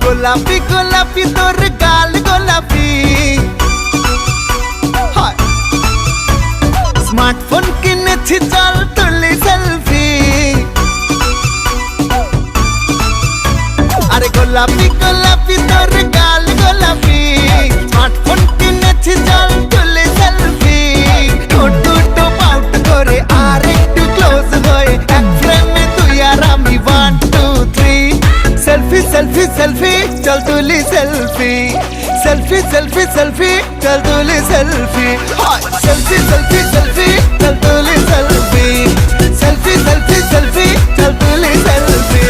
গোলাপি গোলাপি তোর গাল গোলাপি স্মার্টফোন কিনেছি চল তুলি সেলফি আরে গোলাপি গোলাপি তোর গাল গোলাপি স্মার্টফোন কিনেছি চল তুলি সেলফি ঠোঁট পাউট করে আর একটু ক্লোজ হয়ে এক ফ্রেমে তুই আর আমি 1 2 3 সেলফি সেলফি সেলফি চল তুলি সেলফি সেলফি সেলফি সেলফি চল তুলি সেলফি সেলফি সেলফি সেলফি চল তুলি সেলফি সেলফি সেলফি সেলফি চল তুলি সেলফি